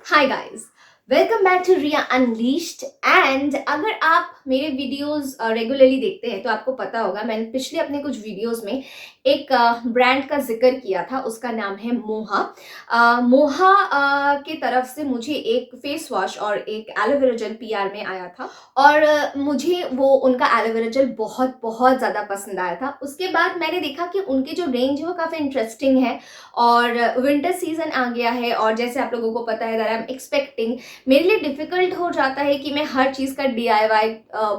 Hi guys, welcome back to Riya unleashed. And अगर आप मेरे वीडियोस रेगुलरली देखते हैं तो आपको पता होगा मैंने पिछले अपने कुछ वीडियोस में एक ब्रांड का जिक्र किया था। उसका नाम है मोहा। मोहा की तरफ से मुझे एक फेस वॉश और एक एलोवेरा जेल पीआर में आया था और मुझे वो उनका एलोवेरा जेल बहुत बहुत ज़्यादा पसंद आया था। उसके बाद मैंने देखा कि उनकी जो रेंज है वो काफ़ी इंटरेस्टिंग है और विंटर सीजन आ गया है और जैसे आप लोगों को पता है दैट आई एम एक्सपेक्टिंग, मेरे लिए डिफिकल्ट हो जाता है कि मैं हर चीज़ का DIY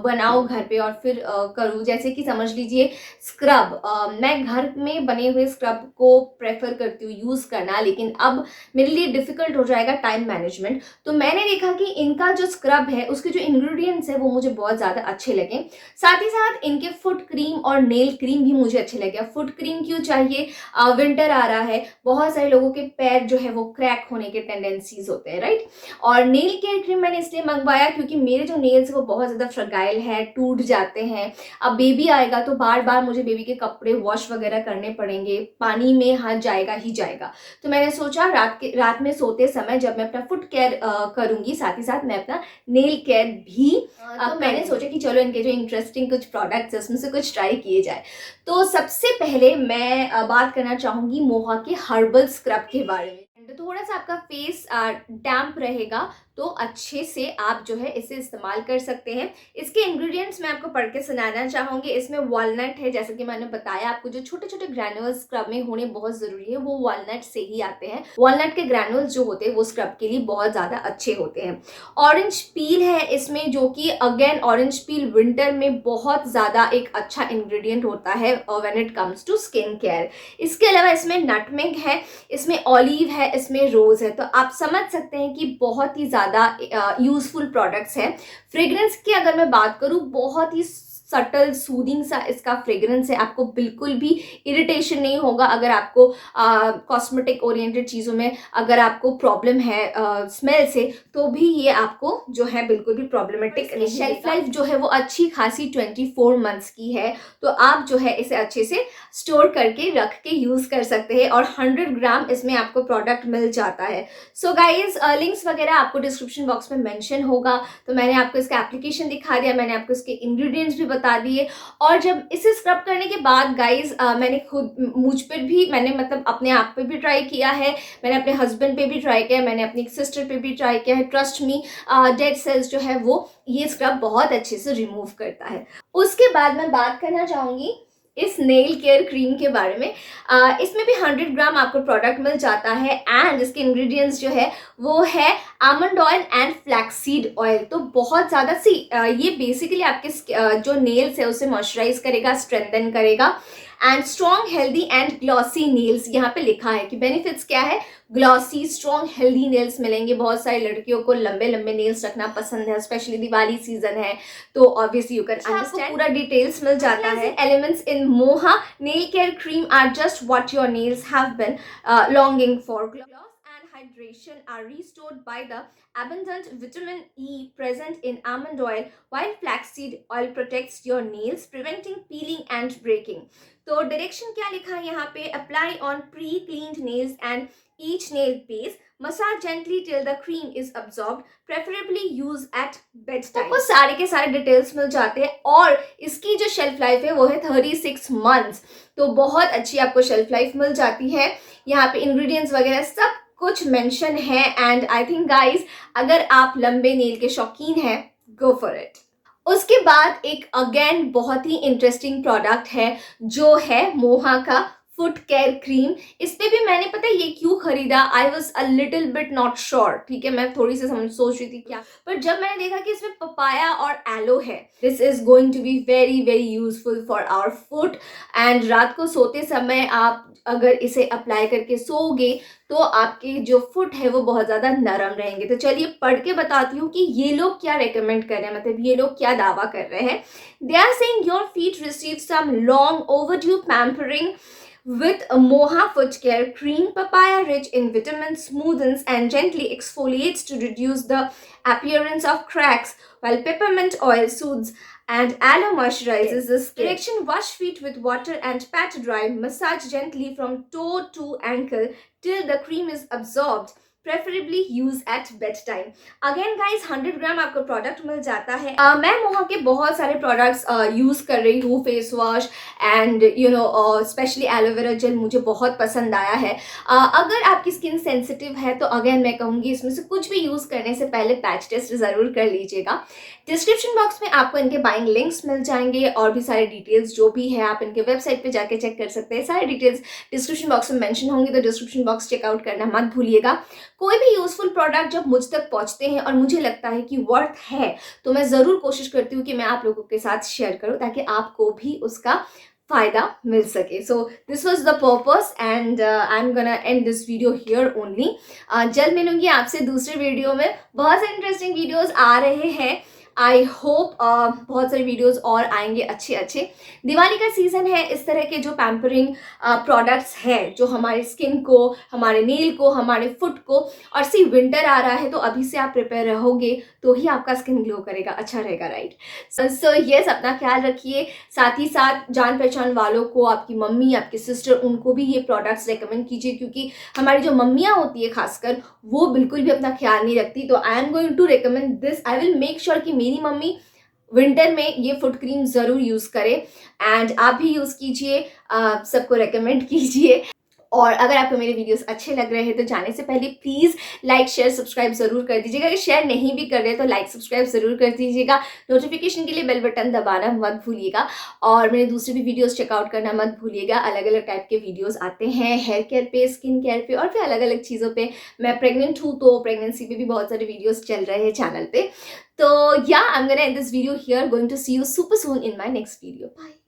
बनाऊँ घर पे और फिर करूँ। जैसे कि समझ लीजिए स्क्रब, मैं घर में बने हुए स्क्रब को प्रेफर करती हूँ यूज़ करना, लेकिन अब मेरे लिए डिफिकल्ट हो जाएगा टाइम मैनेजमेंट। तो मैंने देखा कि इनका जो स्क्रब है उसके जो इंग्रेडिएंट्स है वो मुझे बहुत ज़्यादा अच्छे लगे। साथ ही साथ इनके फुट क्रीम और नेल क्रीम भी मुझे अच्छे लगे। फुट क्रीम क्यों चाहिए? विंटर आ रहा है, बहुत सारे लोगों के पैर जो है वो क्रैक होने के टेंडेंसीज होते हैं, राइट। और नेल केयर क्रीम मैंने इसलिए मंगवाया क्योंकि मेरे जो नेल्स है वो बहुत ज़्यादा फ्रगाइल है, टूट जाते हैं। अब बेबी आएगा तो बार बार मुझे बेबी के कपड़े वॉश वगैरह करने पड़ेंगे, पानी में हाथ जाएगा ही जाएगा। तो मैंने सोचा रात में सोते समय जब मैं अपना फुट केयर करूंगी, साथ ही साथ मैं अपना नेल केयर भी तो मैंने सोचा कि चलो इनके जो इंटरेस्टिंग कुछ प्रोडक्ट्स है उसमें से कुछ ट्राई किए जाए। तो सबसे पहले मैं बात करना चाहूंगी मोहा के हर्बल स्क्रब के बारे में। तो थोड़ा सा आपका फेस डैम्प रहेगा तो अच्छे से आप जो है इसे इस्तेमाल कर सकते हैं। इसके इंग्रेडिएंट्स मैं आपको पढ़ के सुनाना चाहूँगी। इसमें वॉलनट है, जैसे कि मैंने बताया आपको जो छोटे छोटे ग्रैनुअल्स स्क्रब में होने बहुत ज़रूरी है वो वॉलनट से ही आते हैं। वॉलनट के ग्रैनुअल्स जो होते हैं वो स्क्रब के लिए बहुत ज़्यादा अच्छे होते हैं। ऑरेंज पील है इसमें, जो कि अगेन ऑरेंज पील विंटर में बहुत ज़्यादा एक अच्छा इंग्रेडिएंट होता है when it comes to skin care. इसके अलावा इसमें नटमेग है, इसमें ऑलिव है, इसमें रोज है। तो आप समझ सकते हैं कि बहुत ही ज़्यादा यूजफुल प्रोडक्ट्स हैं। फ्रेग्रेंस की अगर मैं बात करूँ, बहुत ही सटल सूदिंग सा इसका फ्रेग्रेंस है। आपको बिल्कुल भी इरिटेशन नहीं होगा। अगर आपको कॉस्मेटिक ओरिएंटेड चीज़ों में अगर आपको प्रॉब्लम है स्मेल से, तो भी ये आपको जो है बिल्कुल भी प्रॉब्लमेटिक नहीं। शेल्फ लाइफ जो है वो अच्छी खासी 24 मंथ्स की है। तो आप जो है इसे अच्छे से स्टोर करके रख के यूज़ कर सकते हैं और 100 ग्राम इसमें आपको प्रोडक्ट मिल जाता है। सो गाइज, लिंक्स वगैरह आपको डिस्क्रिप्शन बॉक्स में मेंशन होगा। तो मैंने आपको इसका एप्लीकेशन दिखा दिया, मैंने आपको इसके इंग्रेडिएंट्स भी बता दिए। और जब इसे स्क्रब करने के बाद गाइज, मैंने खुद मुझ पर भी, मैंने मतलब अपने आप पे भी ट्राई किया है, मैंने अपने हस्बैंड पे भी ट्राई किया है, मैंने अपनी सिस्टर पे भी ट्राई किया है। ट्रस्ट मी, डेड सेल्स जो है वो ये स्क्रब बहुत अच्छे से रिमूव करता है। उसके बाद मैं बात करना चाहूँगी इस नेल केयर क्रीम के बारे में। इसमें भी 100 ग्राम आपको प्रोडक्ट मिल जाता है एंड इसके इंग्रेडिएंट्स जो है वो है almond oil and flaxseed oil. तो बहुत ज़्यादा सी ये बेसिकली आपके जो नेल्स है उसे मॉइस्चराइज करेगा, स्ट्रेंथन करेगा and strong healthy and glossy nails. यहाँ पे लिखा है कि बेनिफिट्स क्या है। ग्लॉसी स्ट्रॉन्ग हेल्दी नेल्स मिलेंगे। बहुत सारी लड़कियों को लंबे लंबे नेल्स रखना पसंद है, स्पेशली दिवाली सीजन है तो ऑब्वियसली यू कैन अंडरस्टैंड। पूरा डिटेल्स मिल जाता है। Elements in Moha nail care cream are just what your nails have been longing for. Gloss and hydration are restored by the abundant vitamin E present in almond oil, while flaxseed oil protects your nails, preventing peeling and breaking. तो direction क्या लिखा है यहाँ पे? Apply on pre cleaned nails and each nail base, massage gently till the cream is absorbed, preferably use at bed time. आपको सारे के सारे डिटेल्स मिल जाते हैं और इसकी जो शेल्फ लाइफ है वो है 36 मंथ्स। तो बहुत अच्छी आपको शेल्फ लाइफ मिल जाती है। यहाँ पे इंग्रेडिएंट्स वगैरह सब कुछ मेंशन है एंड आई थिंक गाइस, अगर आप लंबे नेल के शौकीन हैं, गो फॉर इट। उसके बाद एक अगेन बहुत ही इंटरेस्टिंग प्रोडक्ट है जो है मोहा का फुट केयर क्रीम। इस पे भी मैंने पता है ये क्यों खरीदा, I was a little bit not sure, ठीक है, मैं थोड़ी सी सोच रही थी क्या, पर जब मैंने देखा कि इसमें पपाया और एलो है, this is going to be very very useful for our foot. And रात को सोते समय आप अगर इसे अप्लाई करके सोओगे तो आपके जो फुट है वो बहुत ज़्यादा नरम रहेंगे। तो चलिए पढ़ के बताती हूँ कि ये लोग क्या रेकमेंड कर रहे हैं, मतलब ये लोग क्या दावा कर रहे हैं। They are saying your feet receive some long overdue pampering with a Moha Foot Care Cream. Papaya rich in vitamins smoothens and gently exfoliates to reduce the appearance of cracks, while peppermint oil soothes and aloe moisturizes the skin. Direction: wash feet with water and pat dry. Massage gently from toe to ankle till the cream is absorbed. Preferably use at bed time. Again guys 100 gram आपको product मिल जाता है। मैं मोहा के बहुत सारे products use कर रही हूँ, face wash and specially aloe vera gel मुझे बहुत पसंद आया है। अगर आपकी स्किन सेंसिटिव है तो अगेन मैं कहूँगी इसमें से कुछ भी यूज करने से पहले पैच टेस्ट जरूर कर लीजिएगा। डिस्क्रिप्शन बॉक्स में आपको इनके बाइंग लिंक्स मिल जाएंगे और भी सारे डिटेल्स जो भी है आप इनके वेबसाइट पे जाके चेक कर सकते हैं। सारे डिटेल्स डिस्क्रिप्शन बॉक्स में मेंशन होंगे, तो डिस्क्रिप्शन बॉक्स चेकआउट करना मत भूलिएगा। कोई भी यूजफुल प्रोडक्ट जब मुझ तक पहुंचते हैं और मुझे लगता है कि वर्थ है तो मैं ज़रूर कोशिश करती हूँ कि मैं आप लोगों के साथ शेयर करूँ ताकि आपको भी उसका फायदा मिल सके। So this was the purpose and I am gonna end this video here only. जल्द मिलूंगी आपसे दूसरे वीडियो में। बहुत सारे इंटरेस्टिंग वीडियोस आ रहे हैं। आई होप बहुत सारे वीडियोस और आएंगे अच्छे अच्छे। दिवाली का सीजन है, इस तरह के जो पैम्परिंग प्रोडक्ट्स हैं जो हमारे स्किन को, हमारे नेल को, हमारे फुट को, और सी विंटर आ रहा है तो अभी से आप प्रिपेयर रहोगे तो ही आपका स्किन ग्लो करेगा, अच्छा रहेगा, राइट। सो यस, अपना ख्याल रखिए। साथ ही साथ जान पहचान वालों को, आपकी मम्मी, आपकी सिस्टर, उनको भी ये प्रोडक्ट्स रेकमेंड कीजिए क्योंकि हमारी जो मम्मियाँ होती है खासकर वो बिल्कुल भी अपना ख्याल नहीं रखती। तो I am going to recommend this. I will make sure कि मेरी मम्मी विंटर में ये फुट क्रीम जरूर यूज करे एंड आप भी यूज कीजिए, सबको रेकमेंड कीजिए। और अगर आपको मेरे वीडियोस अच्छे लग रहे हैं तो जाने से पहले प्लीज़ लाइक शेयर सब्सक्राइब ज़रूर कर दीजिएगा। अगर शेयर नहीं भी कर रहे तो लाइक सब्सक्राइब ज़रूर कर दीजिएगा। नोटिफिकेशन के लिए बेल बटन दबाना मत भूलिएगा और मेरे दूसरे भी वीडियोस चेकआउट करना मत भूलिएगा। अलग अलग टाइप के वीडियोस आते हैं, हेयर केयर पे, स्किन केयर पे और फिर अलग अलग चीज़ों पे। मैं प्रेग्नेंट हूँ तो प्रेगनेंसी पे भी बहुत सारे वीडियोज़ चल रहे हैं चैनल पे। तो yeah I am gonna end this video here, going to see you super soon in my next video. Bye.